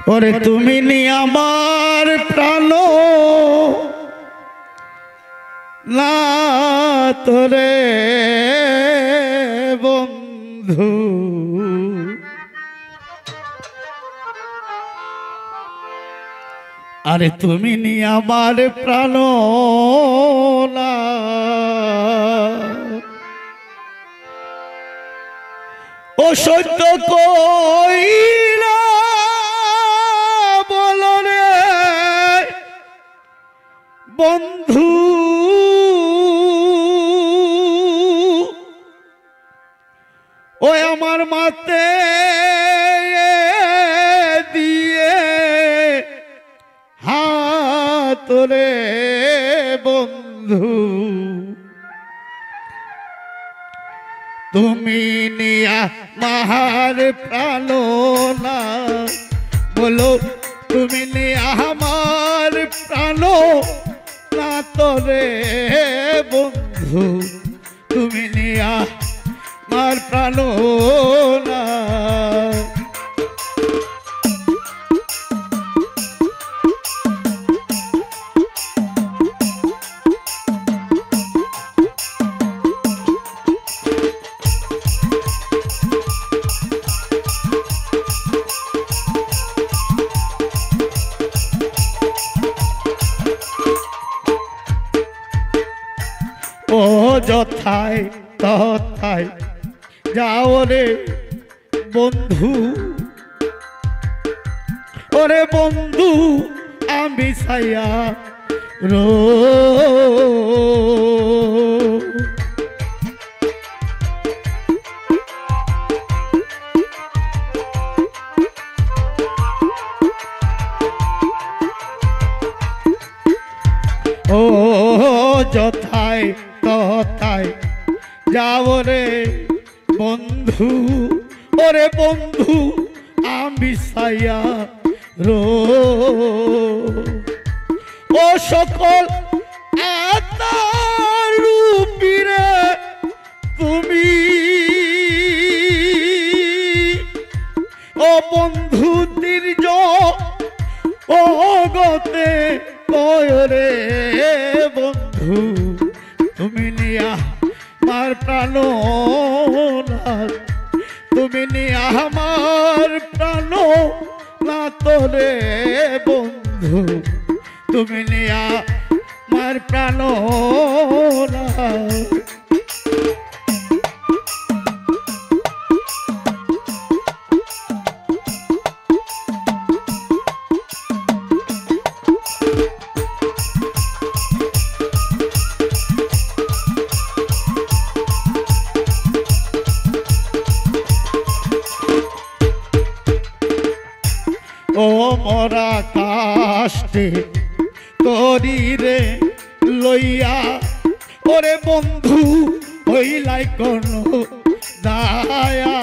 ওরে তুমি নি আমার প্রাণ না তোরে বন্ধু আরে তুমি নি আমার প্রাণ না ও সত্য কইলা বলো রে বন্ধু ওই আমার মাতে দিয়ে হাত রে বন্ধু তুমি নিয়া মাহার প্রাণ না বলো তুমি নিয়া আমার প্রাণ না তোরে বন্ধু তুমি নিয়া আমার প্রাণ না ও যথায় তথায় যাও রে বন্ধু ওরে বন্ধু আমি ছায়া রো ও যথায় তথায় যাও রে বন্ধু ওরে বন্ধু আমি ছায়া রো ও সকল রূপীরে তুমি ও বন্ধু দীর্ঘ ও গতে কয়রে বন্ধু তুমি নিয়া আমার প্রাণ তুমি নিয়া আমার প্রাণ না তোরে বন্ধু তুমি নিয়া আমার প্রাণ না ও মরা কাষ্টে তরি রে লইয়া ওরে বন্ধু হইলাই কোন দায়া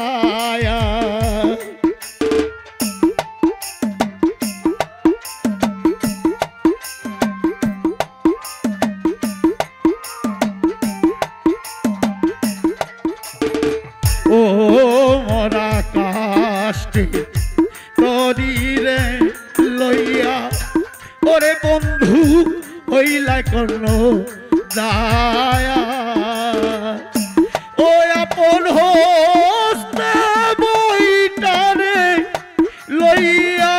ও মরা কাষ্টে তরিরে লইয়া ওরে বন্ধু হইলা কোন দায়া ও আপন হস্তে বইটারে লইয়া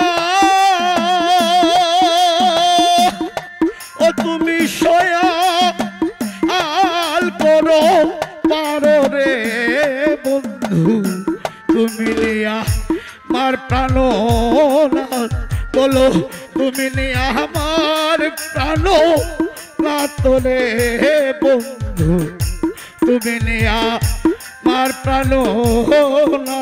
ও তুমি সয়া আল করো পারো রে বন্ধু তুমি নিয়া আমার প্রাণ বলো তুমি নিয়া আমার প্রাণ না তোরে বন্ধু তুমি নিয়া আমার প্রাণ না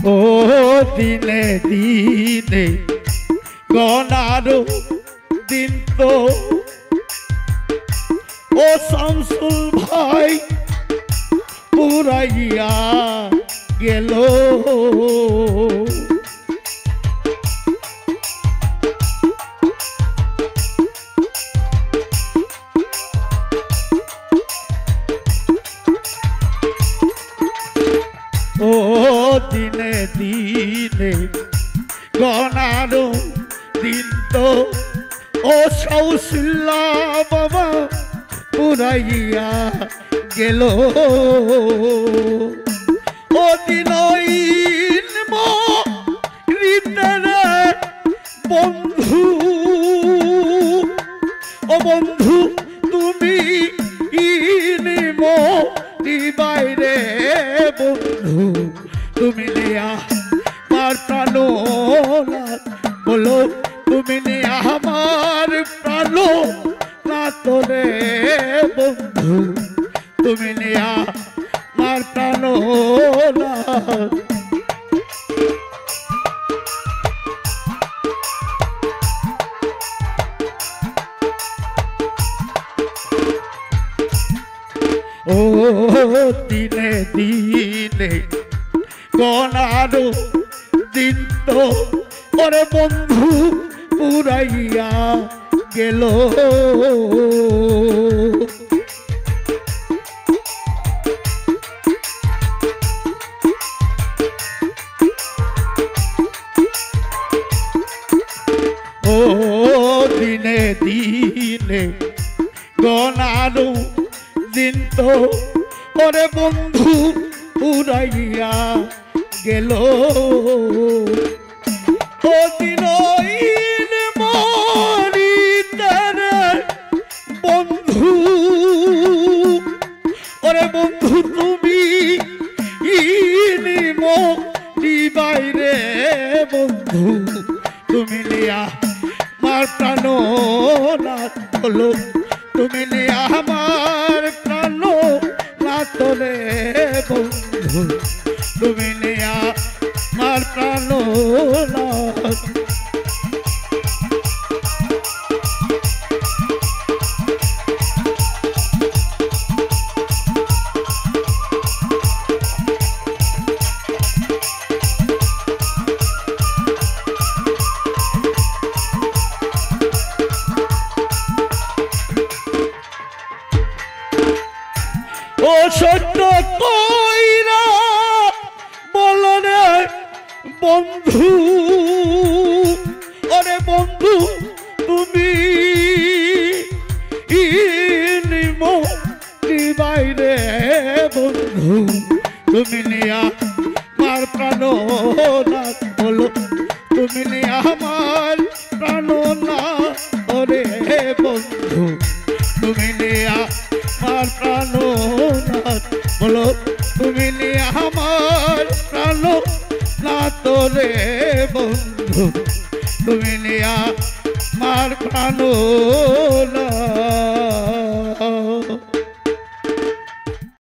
ও দিনে দিনে গনারো দিন তো ও শামসুল ভাই পুরাইয়া গেল ও দিনে দিনে গনারো দিন তো ও সৌসিল্লা বাবা পুরাইয়া গেল ও দিন বন্ধু ও বন্ধু তুমি ইনিম বাইরে বন্ধু তুমি নেয়া আমার প্রাণ বলো তুমি নেয়া আমার প্রাণ না তোরে বন্ধু তুমি নেয়া আমার প্রাণ ও দিনে দিনে গনারো দিন তো ওরে বন্ধু পুরাইয়া গেল ও দিনে দিনে গনারো দিন তো ওরে বন্ধু পুরাইয়া গেল ও দিন বন্ধু ওরে বন্ধু তুমি বাইরে বন্ধু তুমি লিয়া মার প্রাণ হলো তুমি লিয়া আমার প্রাণ না তোলে বন্ধু তুমি লিয়া মার প্রাণ ও সত্য কইরা বলো রে বন্ধু ওরে বন্ধু তুমি বাইরে বন্ধু তুমি নিয়া মার প্রাণ না বলো তুমি নিয়া আমার প্রাণ না ওরে বন্ধু তুমি নিয়া আমার প্রাণ বলো তুমি নিয়ে আমার প্রাণ না তোরে বন্ধু তুমি নিয়ে আমার প্রাণ